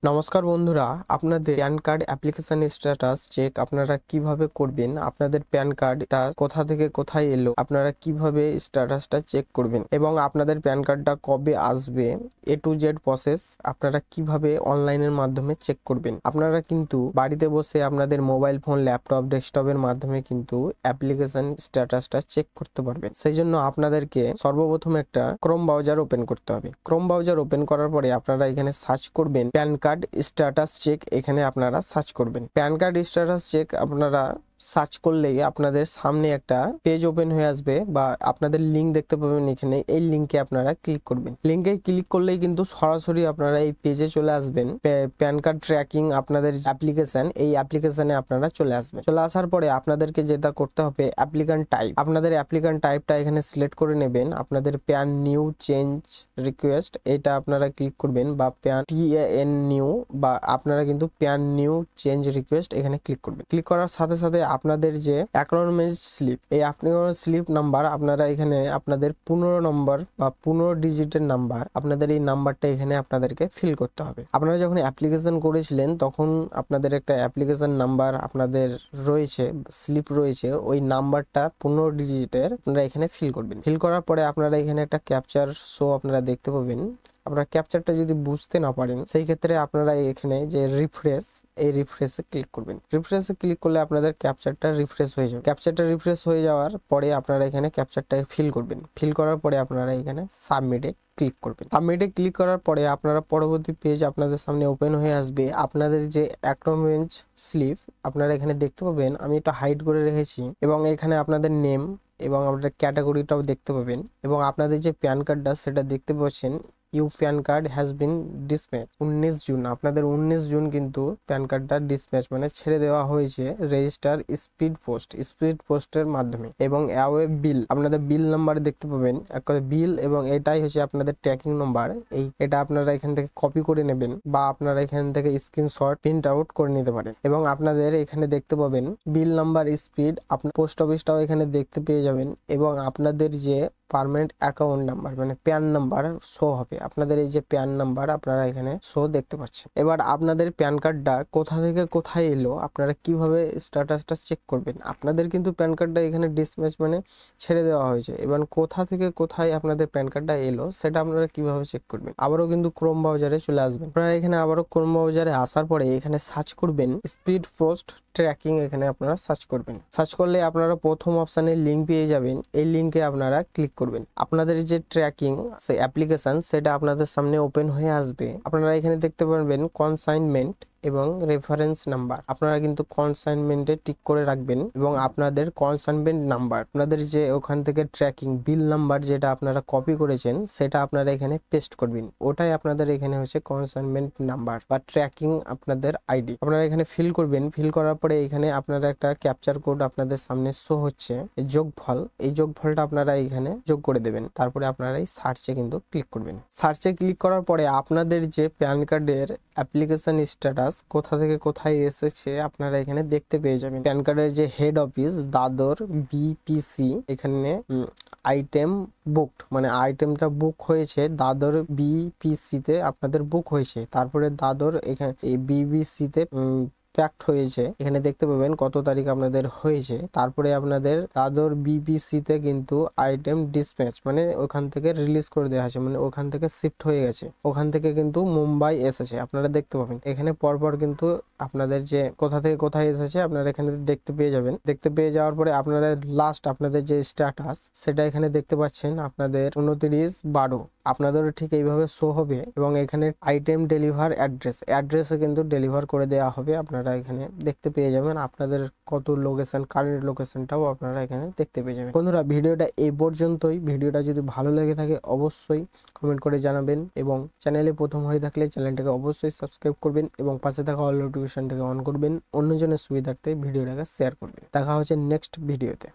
নমস্কার বন্ধুরা, আপনাদের PAN card application status check আপনারা কিভাবে করবেন, আপনাদের প্যান কার্ডটা কোথা থেকে কোথায় এলো, আপনারা কিভাবে স্ট্যাটাসটা চেক করবেন এবং আপনাদের প্যান কার্ডটা কবে আসবে, এ টু জেড প্রসেস আপনারা কিভাবে অনলাইনের মাধ্যমে চেক করবেন। আপনারা কিন্তু বাড়িতে বসে আপনাদের মোবাইল ফোন, ল্যাপটপ, ডেস্কটপের মাধ্যমে কিন্তু অ্যাপ্লিকেশন স্ট্যাটাসটা চেক করতে পারবেন। সেই জন্য আপনাদেরকে সর্বপ্রথম একটা ক্রোম ব্রাউজার ওপেন করতে হবে। ক্রোম ব্রাউজার ওপেন করার পরে আপনারা এখানে সার্চ করবেন প্যান কার্ড স্ট্যাটাস চেক। এখানে আপনারা সার্চ করবেন প্যান কার্ড স্ট্যাটাস চেক। আপনারা সার্চ করলেই আপনাদের সামনে একটা পেজ ওপেন হয়ে আসবে বা আপনাদের লিঙ্ক দেখতে পাবেন। এখানে এই লিঙ্কে আপনারা ক্লিক করবেন। লিঙ্কে ক্লিক করলেই কিন্তু সরাসরি আপনারা এই পেজে চলে আসবেন। প্যান কার্ড ট্র্যাকিং আপনাদের অ্যাপ্লিকেশন, এই অ্যাপ্লিকেশনে আপনারা চলে আসবেন। চলে আসার পরে আপনাদেরকে যেটা করতে হবে, অ্যাপ্লিক্যান্ট টাইপ, আপনাদের অ্যাপ্লিক্যান্ট টাইপটা এখানে সিলেক্ট করে নেবেন। আপনাদের প্যান নিউ চেঞ্জ রিকোয়েস্ট, এটা আপনারা ক্লিক করবেন, বা প্যান TAN নিউ, বা আপনারা কিন্তু প্যান নিউ চেঞ্জ রিকোয়েস্ট এখানে ক্লিক করবেন। ক্লিক করার সাথে সাথে আপনাদের যে অ্যাকনলেজমেন্ট স্লিপ, এই অ্যাকনলেজমেন্ট স্লিপ নাম্বার আপনারা এখানে আপনাদের 15 নম্বর বা 15 ডিজিটের নাম্বার, আপনাদের এই নাম্বারটা এখানে আপনাদেরকে ফিল করতে হবে। আপনারা যখন অ্যাপ্লিকেশন করেছিলেন তখন আপনাদের একটা অ্যাপ্লিকেশন নাম্বার আপনাদের রয়েছে, স্লিপ রয়েছে, ওই নাম্বারটা 15 ডিজিটের আপনারা এখানে ফিল করবেন। ফিল করার পরে আপনারা এখানে একটা ক্যাপচার শো আপনারা দেখতে পাবেন। আপনারা ক্যাপচারটা যদি বুঝতে না পারেন সেই ক্ষেত্রে আপনারা এখানে যে রিফ্রেশ, এই রিফ্রেশে ক্লিক করবেন। রিফ্রেশে ক্লিক করলে আপনাদের ক্যাপচারটা রিফ্রেশ হয়ে যাবে। ক্যাপচারটা রিফ্রেশ হয়ে যাওয়ার পরে আপনারা এখানে ক্যাপচারটা ফিল করবেন। ফিল করার পরে আপনারা এখানে সাবমিটে ক্লিক করবেন। সাবমিটে ক্লিক করার পরে আপনারা পরবর্তী পেজ আপনাদের সামনে ওপেন হয়ে আসবে। আপনাদের যে অ্যাকনলেজমেন্ট স্লিপ আপনারা এখানে দেখতে পাবেন। আমি এটা হাইড করে রেখেছি এবং এখানে আপনাদের নেম এবং আপনাদের ক্যাটাগরিটাও দেখতে পাবেন এবং আপনাদের যে প্যান কার্ডটা সেটা দেখতে পাচ্ছেন। You PAN card has been dispatch 19 June, আপনাদের 19 জুন কিন্তু প্যান কার্ডটা ডিসপ্যাচ মানে ছেড়ে দেওয়া হয়েছে রেজিস্টার স্পিড পোস্টের মাধ্যমে। এবং অ্যাওয়ে বিল, আপনাদের বিল নাম্বার দেখতে পাবেন, এক কথা বিল, এবং এটাই হচ্ছে আপনাদের ট্র্যাকিং নাম্বার। এটা আপনারা এখান থেকে কপি করে নেবেন বা আপনারা এখান থেকে স্ক্রিনশট প্রিন্ট আউট করে নিতে পারেন। এবং আপনাদের এখানে দেখতে পাবেন বিল নাম্বার, স্পিড, আপনার পোস্ট অফিসটাও এখানে দেখতে পেয়ে যাবেন এবং আপনাদের যে পার্মানেন্ট অ্যাকাউন্ট নাম্বার মানে প্যান নাম্বার শো হবে। আপনাদের এই যে প্যান নাম্বার আপনারা এখানে শো দেখতে পাচ্ছেন। এবার আপনাদের প্যান কার্ডটা কোথা থেকে কোথায় এলো, আপনারা কিভাবে স্ট্যাটাসটা চেক করবেন। আপনাদের কিন্তু প্যান কার্ডটা এখানে ডিসপ্যাচ মানে ছেড়ে দেওয়া হয়েছে, এবার কোথা থেকে কোথায় আপনাদের প্যান কার্ডটা এলো সেটা আপনারা কিভাবে চেক করবেন। আবারও কিন্তু ক্রোম ব্রাউজারে চলে আসবেন। আপনারা এখানে আবারও ক্রোম ব্রাউজারে আসার পরে এখানে সার্চ করবেন স্পিড পোস্ট ট্র্যাকিং। এখানে আপনারা সার্চ করবেন। সার্চ করলে আপনারা প্রথম অপশানে লিঙ্ক পেয়ে যাবেন। এই লিঙ্কে আপনারা ক্লিক করবেন। আপনাদের যে ট্র্যাকিং সেই অ্যাপ্লিকেশন সেটা আপনাদের সামনে ওপেন হয়ে আসবে। আপনারা এখানে দেখতে পারবেন কনসাইনমেন্ট এবং রেফারেন্স নাম্বার। আপনারা কিন্তু কনসাইনমেন্টে টিক করে রাখবেন এবং আপনাদের কনসাইনমেন্ট নাম্বার, আপনাদের যে ওখান থেকে ট্র্যাকিং বিল নাম্বার যেটা আপনারা কপি করেছেন সেটা আপনারা এখানে পেস্ট করবেন। ওটাই আপনাদের এখানে হচ্ছে কনসাইনমেন্ট নাম্বার বা ট্র্যাকিং আপনাদের আইডি। আপনারা এখানে ফিল করবেন। ফিল করার পরে এখানে আপনারা একটা ক্যাপচার কোড আপনাদের সামনে শো হচ্ছে, যোগফল, এই যোগফলটা আপনারা এখানে যোগ করে দেবেন। তারপরে আপনারা এই সার্চে কিন্তু ক্লিক করবেন। সার্চে ক্লিক করার পরে আপনাদের যে প্যান কার্ডের অ্যাপ্লিকেশন স্ট্যাটাস কোথা থেকে কোথায় এসেছে আপনারা এখানে দেখতে পেয়ে যাবেন। প্যান কার্ডের যে হেড অফিস দাদর BPC, এখানে আইটেম বুকড মানে আইটেমটা বুক হয়েছে দাদর BPC তে আপনাদের বুক হয়েছে। তারপরে দাদর এখানে এই BBC তে প্যাকড হয়েছে, এখানে দেখতে পাবেন কত তারিখ আপনাদের হয়েছে। তারপরে আপনাদের দাদর BBC তে কিন্তু আইটেম ডিসপ্যাচ মানে ওখান থেকে রিলিজ করে দেওয়া হয়েছে, মানে ওখান থেকে শিফট হয়ে গেছে, ওখান থেকে কিন্তু মুম্বাই এসেছে। আপনারা দেখতে পাবেন এখানে পরপর কিন্তু আপনাদের যে কোথা থেকে কোথায় এসেছে আপনারা এখানে দেখতে পেয়ে যাবেন। দেখতে পেয়ে যাওয়ার পরে আপনারা লাস্ট আপনাদের যে স্ট্যাটাস সেটা এখানে দেখতে পাচ্ছেন আপনাদের 29/12 আপনাদেরও ঠিক এইভাবে শো হবে এবং এখানে আইটেম ডেলিভার অ্যাড্রেসে কিন্তু ডেলিভার করে দেওয়া হবে। আপনারা এখানে দেখতে পেয়ে যাবেন আপনাদের কত লোকেশন, কারেন্ট লোকেশনটাও আপনারা এখানে দেখতে পেয়ে যাবেন। বন্ধুরা, ভিডিওটা এই পর্যন্তই। ভিডিওটা যদি ভালো লেগে থাকে অবশ্যই কমেন্ট করে জানাবেন এবং চ্যানেলে প্রথম হয়ে থাকলে চ্যানেলটাকে অবশ্যই সাবস্ক্রাইব করবেন এবং পাশে থাকা অল নোটিফিকেশনটাকে অন করবেন। অন্যজনের সুবিধার্থে ভিডিওটাকে শেয়ার করবেন। দেখা হচ্ছে নেক্সট ভিডিওতে।